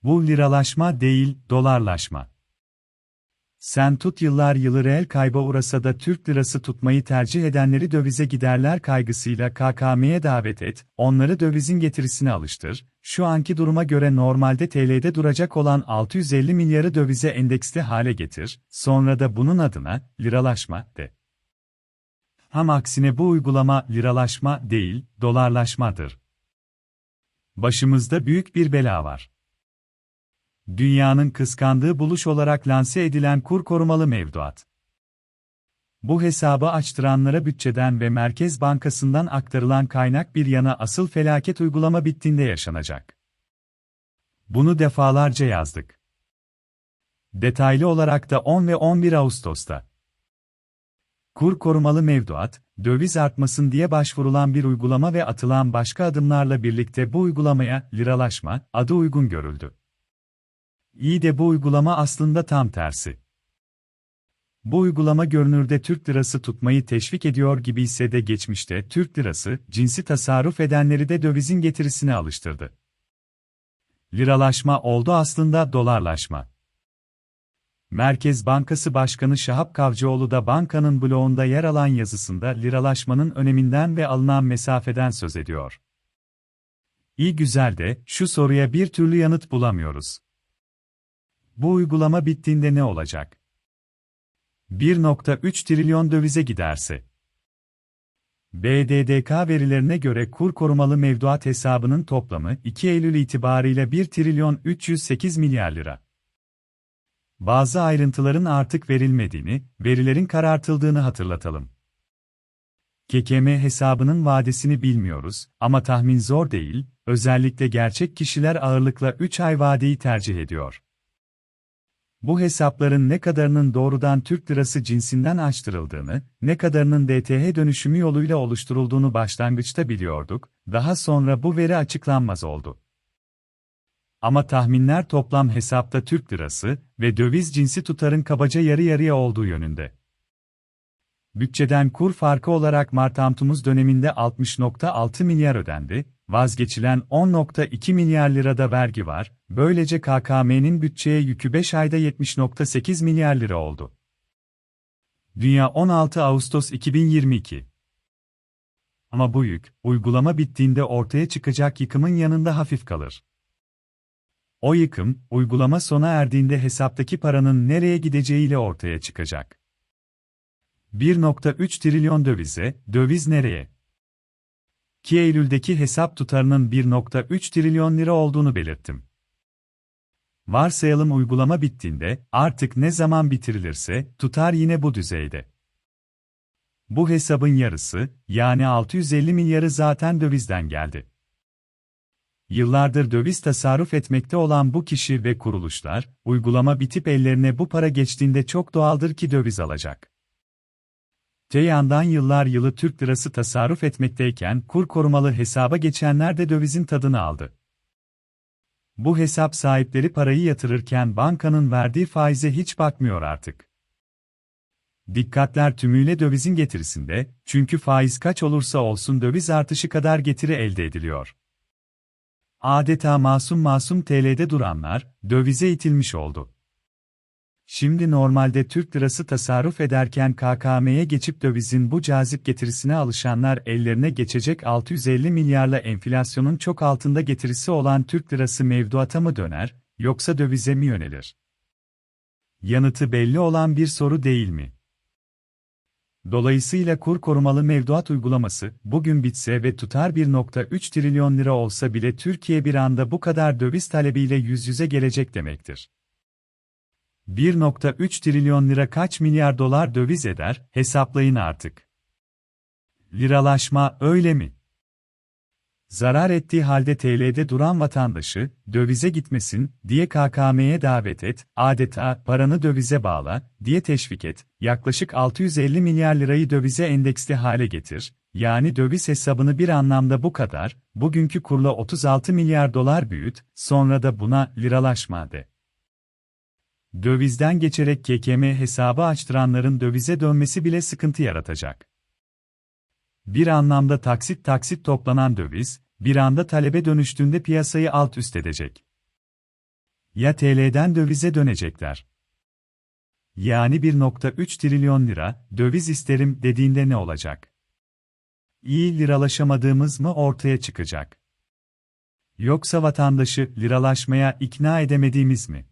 Bu liralaşma değil, dolarlaşma. Sen tut yıllar yılı reel kayba uğrasa da Türk lirası tutmayı tercih edenleri dövize giderler kaygısıyla KKM'ye davet et, onları dövizin getirisine alıştır, şu anki duruma göre normalde TL'de duracak olan 650 milyarı dövize endeksli hale getir, sonra da bunun adına liralaşma de. Ham aksine bu uygulama liralaşma değil, dolarlaşmadır. Başımızda büyük bir bela var. Dünyanın kıskandığı buluş olarak lanse edilen kur korumalı mevduat. Bu hesabı açtıranlara bütçeden ve Merkez Bankası'ndan aktarılan kaynak bir yana asıl felaket uygulama bittiğinde yaşanacak. Bunu defalarca yazdık. Detaylı olarak da 10 ve 11 Ağustos'ta. Kur korumalı mevduat, döviz artmasın diye başvurulan bir uygulama ve atılan başka adımlarla birlikte bu uygulamaya liralaşma adı uygun görüldü. İyi de bu uygulama aslında tam tersi. Bu uygulama görünürde Türk lirası tutmayı teşvik ediyor gibi ise de geçmişte Türk lirası, cinsi tasarruf edenleri de dövizin getirisine alıştırdı. Liralaşma oldu aslında dolarlaşma. Merkez Bankası Başkanı Şahap Kavcıoğlu da bankanın bloğunda yer alan yazısında liralaşmanın öneminden ve alınan mesafeden söz ediyor. İyi güzel de, şu soruya bir türlü yanıt bulamıyoruz. Bu uygulama bittiğinde ne olacak? 1,3 trilyon dövize giderse. BDDK verilerine göre kur korumalı mevduat hesabının toplamı 2 Eylül itibarıyla 1 trilyon 308 milyar lira. Bazı ayrıntıların artık verilmediğini, verilerin karartıldığını hatırlatalım. KKM hesabının vadesini bilmiyoruz ama tahmin zor değil, özellikle gerçek kişiler ağırlıkla 3 ay vadeyi tercih ediyor. Bu hesapların ne kadarının doğrudan Türk lirası cinsinden açtırıldığını, ne kadarının DTH dönüşümü yoluyla oluşturulduğunu başlangıçta biliyorduk, daha sonra bu veri açıklanmaz oldu. Ama tahminler toplam hesapta Türk lirası ve döviz cinsi tutarın kabaca yarı yarıya olduğu yönünde. Bütçeden kur farkı olarak Mart-Temmuz döneminde 60,6 milyar ödendi, vazgeçilen 10,2 milyar lirada vergi var, böylece KKM'nin bütçeye yükü 5 ayda 70,8 milyar lira oldu. Dünya 16 Ağustos 2022. Ama bu yük, uygulama bittiğinde ortaya çıkacak yıkımın yanında hafif kalır. O yıkım, uygulama sona erdiğinde hesaptaki paranın nereye gideceğiyle ortaya çıkacak. 1,3 trilyon dövize, döviz nereye? 2 Eylül'deki hesap tutarının 1,3 trilyon lira olduğunu belirttim. Varsayalım uygulama bittiğinde, artık ne zaman bitirilirse, tutar yine bu düzeyde. Bu hesabın yarısı, yani 650 milyarı zaten dövizden geldi. Yıllardır döviz tasarruf etmekte olan bu kişi ve kuruluşlar, uygulama bitip ellerine bu para geçtiğinde çok doğaldır ki döviz alacak. Te yandan yıllar yılı Türk lirası tasarruf etmekteyken kur korumalı hesaba geçenler de dövizin tadını aldı. Bu hesap sahipleri parayı yatırırken bankanın verdiği faize hiç bakmıyor artık. Dikkatler tümüyle dövizin getirisinde, çünkü faiz kaç olursa olsun döviz artışı kadar getiri elde ediliyor. Adeta masum TL'de duranlar, dövize itilmiş oldu. Şimdi normalde Türk lirası tasarruf ederken KKM'ye geçip dövizin bu cazip getirisine alışanlar ellerine geçecek 650 milyarla enflasyonun çok altında getirisi olan Türk lirası mevduata mı döner, yoksa dövize mi yönelir? Yanıtı belli olan bir soru değil mi? Dolayısıyla kur korumalı mevduat uygulaması, bugün bitse ve tutar 1,3 trilyon lira olsa bile Türkiye bir anda bu kadar döviz talebiyle yüz yüze gelecek demektir. 1,3 trilyon lira kaç milyar dolar döviz eder, hesaplayın artık. Liralaşma öyle mi? Zarar ettiği halde TL'de duran vatandaşı, dövize gitmesin diye KKM'ye davet et, adeta paranı dövize bağla diye teşvik et, yaklaşık 650 milyar lirayı dövize endeksli hale getir, yani döviz hesabını bir anlamda bu kadar, bugünkü kurla 36 milyar dolar büyüt, sonra da buna liralaşma de. Dövizden geçerek KKM hesabı açtıranların dövize dönmesi bile sıkıntı yaratacak. Bir anlamda taksit toplanan döviz, bir anda talebe dönüştüğünde piyasayı alt üst edecek. Ya TL'den dövize dönecekler? Yani 1,3 trilyon lira döviz isterim dediğinde ne olacak? İyi liralaşamadığımız mı ortaya çıkacak? Yoksa vatandaşı liralaşmaya ikna edemediğimiz mi?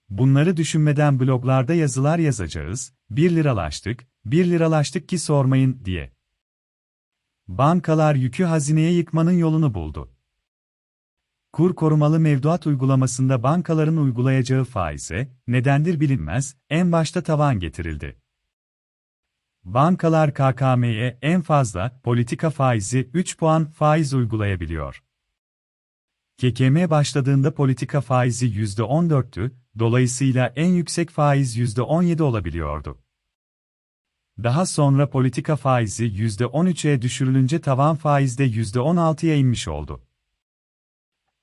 Bunları düşünmeden bloglarda yazılar yazacağız, 1 liralaştık, 1 liralaştık ki sormayın diye. Bankalar yükü hazineye yıkmanın yolunu buldu. Kur korumalı mevduat uygulamasında bankaların uygulayacağı faize, nedendir bilinmez, en başta tavan getirildi. Bankalar KKM'ye en fazla politika faizi 3 puan faiz uygulayabiliyor. KKM başladığında politika faizi %14'tü, dolayısıyla en yüksek faiz %17 olabiliyordu. Daha sonra politika faizi %13'e düşürülünce tavan faiz de %16'ya inmiş oldu.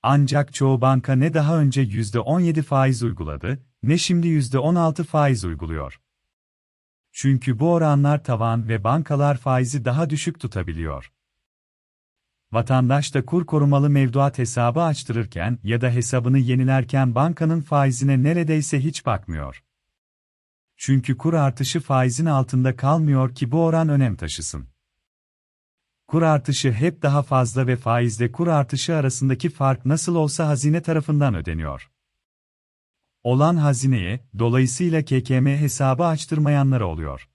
Ancak çoğu banka ne daha önce %17 faiz uyguladı, ne şimdi %16 faiz uyguluyor. Çünkü bu oranlar tavan ve bankalar faizi daha düşük tutabiliyor. Vatandaş da kur korumalı mevduat hesabı açtırırken ya da hesabını yenilerken bankanın faizine neredeyse hiç bakmıyor. Çünkü kur artışı faizin altında kalmıyor ki bu oran önem taşısın. Kur artışı hep daha fazla ve faizle kur artışı arasındaki fark nasıl olsa hazine tarafından ödeniyor. Olan hazineye, dolayısıyla KKM hesabı açtırmayanlara oluyor.